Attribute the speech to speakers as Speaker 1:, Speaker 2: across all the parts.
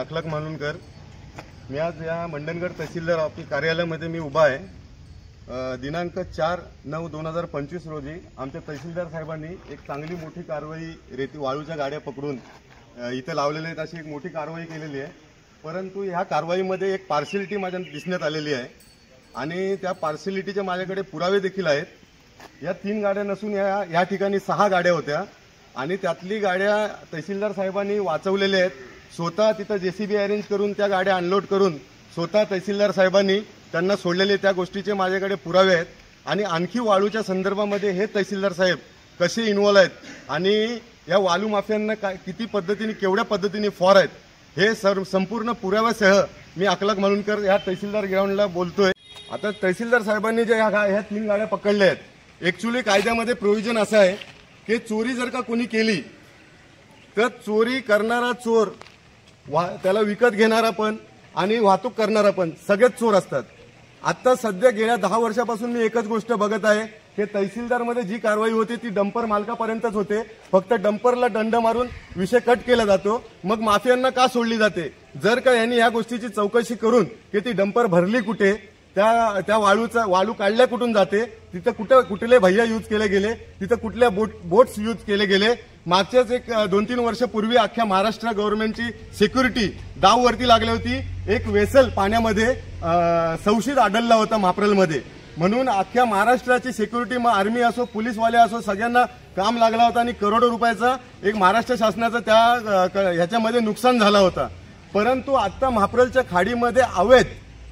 Speaker 1: अखलाक मालुनकर। मी आज या मंडणगड तहसीलदार ऑफिस कार्यालयामध्ये मी उभा आहे। दिनांक 4/9/2025 रोजी आमच्या तहसीलदार साहेबांनी एक चांगली मोठी कारवाई रेती वाळूच्या गाड्या पकडून इथे लावलेल्या आहेत अशी एक मोठी कारवाई केलेली आहे। परंतु ह्या कारवाईमध्ये एक पार्शियलिटी माझ्या दिसण्यात आलेली आहे आणि त्या पार्शियलिटीचे माझ्याकडे पुरावे देखील आहेत। या 3 गाड्या नसून या ठिकाणी 6 गाड्या होत्या आणि त्यातली गाड्या तहसीलदार साहेबांनी वाचवलेल्या आहेत। स्वतः तिथं जेसीबी अरेंज करून त्या गाड्या अनलोड करून स्वतः तहसीलदार साहेबांनी त्यांना सोडलेले त्या गोष्टीचे माझ्याकडे पुरावे आहेत। आणि आणखी वाळूच्या संदर्भामध्ये हे तहसीलदार साहेब कसे इन्व्हॉल्व आहेत आणि या वाळू माफियांना किती पद्धतीने केवढ्या पद्धतीने फॉर आहेत हे संपूर्ण पुराव्यासह मी अखलाक मालुनकर या तहसीलदार ग्राउंडला बोलतोय। आता तहसीलदार साहेबांनी जे ह्या 3 गाड्या पकडल्या आहेत, ॲक्च्युअली कायद्यामध्ये प्रोव्हिजन असं आहे की चोरी जर का कोणी केली तर चोरी करणारा चोर, त्याला विकत घेणारा पण आणि वाहतूक करणारा पण सगळेच चोर असतात। आता सध्या गेल्या 10 वर्षापासून मी एकच गोष्ट बघत आहे की तहसीलदारमध्ये जी कारवाई होते ती डंपर मालकापर्यंतच होते। फक्त डंपरला दंड मारून विषय कट केला जातो, मग माफियांना का सोडली जाते? जर का यांनी या गोष्टीची चौकशी करून की ती डंपर भरली कुठे, त्या वाळू काढल्या कुठून जाते, तिथं कुठले भैया यूज केले गेले, तिथं कुठल्या बोट्स यूज केले गेले, मागच्याच एक 2-3 वर्षापूर्वी अख्ख्या महाराष्ट्र गव्हर्नमेंटची सिक्युरिटी दाववरती लागली होती। एक वेसल पाण्यामध्ये संशयित आढळला होता माप्रलमध्ये, म्हणून अख्ख्या महाराष्ट्राची सिक्युरिटी मग आर्मी असो पोलीसवाले असो सगळ्यांना काम लागला होता आणि करोडो रुपयाचा एक महाराष्ट्र शासनाचं त्या ह्याच्यामध्ये नुकसान झाला होता। परंतु आता माप्रलच्या खाडीमध्ये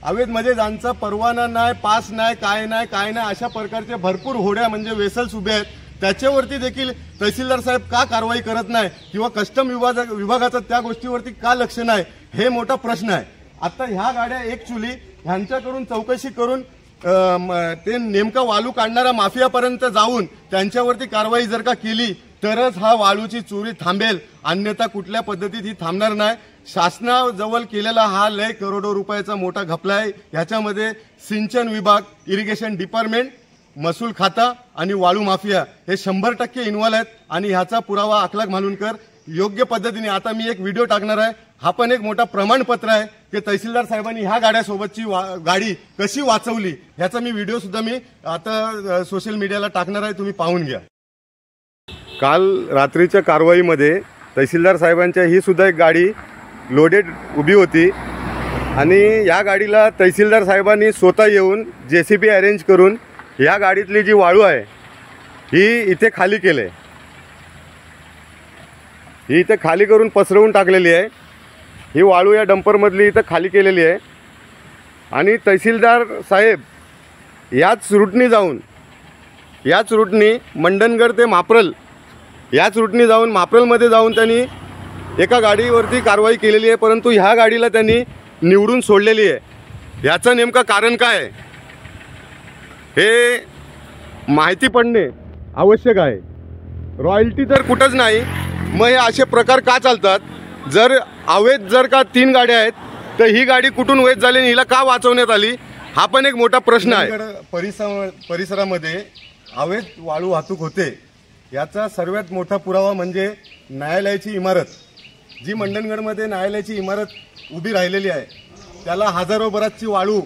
Speaker 1: अवैध म्हणजे ज्यांचा परवाना नाही, पास नाही, काय नाही अशा प्रकारचे भरपूर होड्या म्हणजे वेसल्स उभे आहेत। त्याच्यावरती देखील तहसीलदार साहेब का कारवाई करत नाही किंवा कस्टम विभागाचं त्या गोष्टीवरती का लक्ष नाही, हे मोठा प्रश्न आहे। आता ह्या गाड्या ॲक्च्युअली ह्यांच्याकडून चौकशी करून ते नेमका वाळू काढणाऱ्या माफियापर्यंत जाऊन त्यांच्यावरती कारवाई जर का केली तरच हा वाळूची चोरी थांबेल, अन्यथा कुठल्या पद्धतीत ही थांबणार नाही। शासनाजवळ केलेला हा लय करोडो रुपयाचा मोठा घपला आहे। ह्याच्यामध्ये सिंचन विभाग, इरिगेशन डिपार्टमेंट, महसूल खाता आणि वाळू माफिया हे 100% इन्व्हॉल्व आहेत आणि ह्याचा पुरावा अखलाक मालुनकर योग्य पद्धतीने, आता मी एक व्हिडिओ टाकणार आहे, हा पण एक मोठा प्रमाणपत्र आहे की तहसीलदार साहेबांनी ह्या गाड्यासोबतची गाडी कशी वाचवली, ह्याचा मी व्हिडिओ सुद्धा मी आता सोशल मीडियाला टाकणार आहे, तुम्ही पाहून घ्या। काल रात्रीच्या कारवाईमध्ये तहसीलदार साहेबांच्या ही सुद्धा एक गाडी लोडेड उभी होती आणि या गाडीला तहसीलदार साहेबांनी स्वतः येऊन जेसीबी अरेंज करून या गाडीतली जी वाळू आहे ही इथे खाली केले, ही इथे खाली करून पसरवून टाकलेली आहे। ही वाळू या डंपरमधली इथं खाली केलेली आहे आणि तहसीलदार साहेब याच रूटनी मंडणगड ते माप्रल याच रूटनी जाऊन माप्रलमध्ये जाऊन त्यांनी एका गाडीवरती कारवाई केलेली आहे। परंतु ह्या गाडीला त्यांनी निवडून सोडलेली आहे। याचं नेमकं कारण काय आहे हे माहिती पडणे आवश्यक आहे। रॉयल्टी तर कुठंच नाही, मग हे असे प्रकार का चालतात? जर का 3 गाड्या आहेत तर ही गाडी कुठून वैध झाली आणि हिला का वाचवण्यात आली, हा पण एक मोठा प्रश्न आहे। परिसरामध्ये अवैध वाळू वाहतूक होते याचा सर्वात मोठा पुरावा म्हणजे न्यायालयाची इमारत, जी मंडणगडमध्ये न्यायालयाची इमारत उभी राहिलेली आहे, त्याला हजारो बराचची वाळू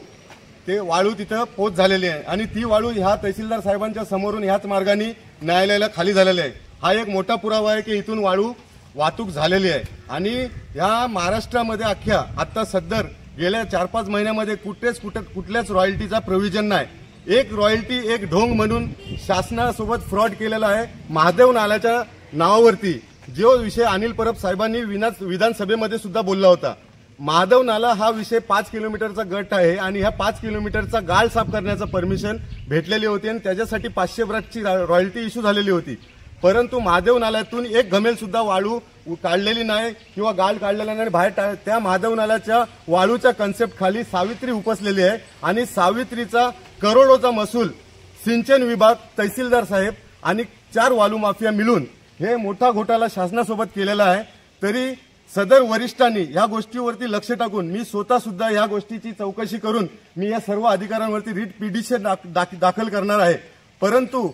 Speaker 1: तिथं पोच झालेली आहे आणि ती वाळू ह्या तहसीलदार साहेबांच्या समोरून ह्याच मार्गाने न्यायालयाला खाली झालेली आहे। हा एक मोठा पुरावा आहे की इथून वाळू वाहतूक झालेली आहे आणि ह्या महाराष्ट्रामध्ये अख्ख्या आता सध्या गेल्या 4-5 महिन्यामध्ये कुठल्याच रॉयल्टीचा प्रोव्हिजन नाही। एक रॉयल्टी एक ढोंग म्हणून शासनासोबत फ्रॉड केलेला आहे महादेव नाल्याच्या नावावरती, जो विषय अनिल परब साहेबांनी विधानसभेमध्ये सुद्धा बोलला होता। महादेव नाला हा विषय 5 किलोमीटरचा गट आहे आणि ह्या 5 किलोमीटरचा गाळ साफ करण्याचं परमिशन भेटलेली होती आणि त्याच्यासाठी 500 ब्रॅकची रॉयल्टी इश्यू झालेली होती। परंतु महादेव नाल्यातून एक घमेल सुद्धा वाळू काढलेली नाही किंवा गाळ काढलेला नाही। बाहेर त्या महादेव नाल्याच्या वाळूच्या कन्सेप्ट खाली सावित्री उपसलेली आहे आणि सावित्रीचा करोडोचा महसूल सिंचन विभाग, तहसीलदार साहेब आणि 4 वाळू माफिया मिळून हे मोठा घोटाळा शासनासोबत केलेला आहे। तरी सदर वरिष्ठांनी या गोष्टीवरती लक्ष टाकून मी स्वतः सुद्धा या गोष्टीची चौकशी करून मी या सर्व अधिकाऱ्यांवरती रिट पिटिशन दाखल करणार आहे। परंतु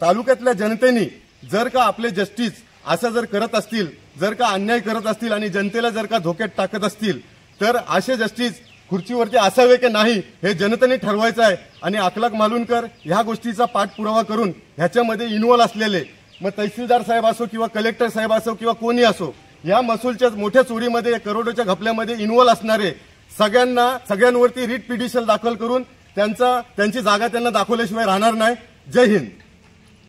Speaker 1: तालुक्यातल्या जनतेने जर का आपले जस्टिस असं जर करत असतील, जर का अन्याय करत असतील आणि जनतेला जर का धोक्यात टाकत असतील, तर असे जस्टिस खुर्चीवरती असावे की नाही हे जनतेने ठरवायचं आहे. आणि अखलाक मालुनकर ह्या गोष्टीचा पाठपुरावा करून ह्याच्यामध्ये इन्व्हॉल्व असलेले, मग तहसीलदार साहेब असो किंवा कलेक्टर साहेब असो किंवा कोणी असो, या महसूलच्या मोठ्या चोरीमध्ये करोडोच्या घपल्यामध्ये इन्व्हॉल्व असणारे सगळ्यांवरती रिट पिटिशन दाखल करून त्यांची जागा त्यांना दाखवल्याशिवाय राहणार नाही. जय हिंद.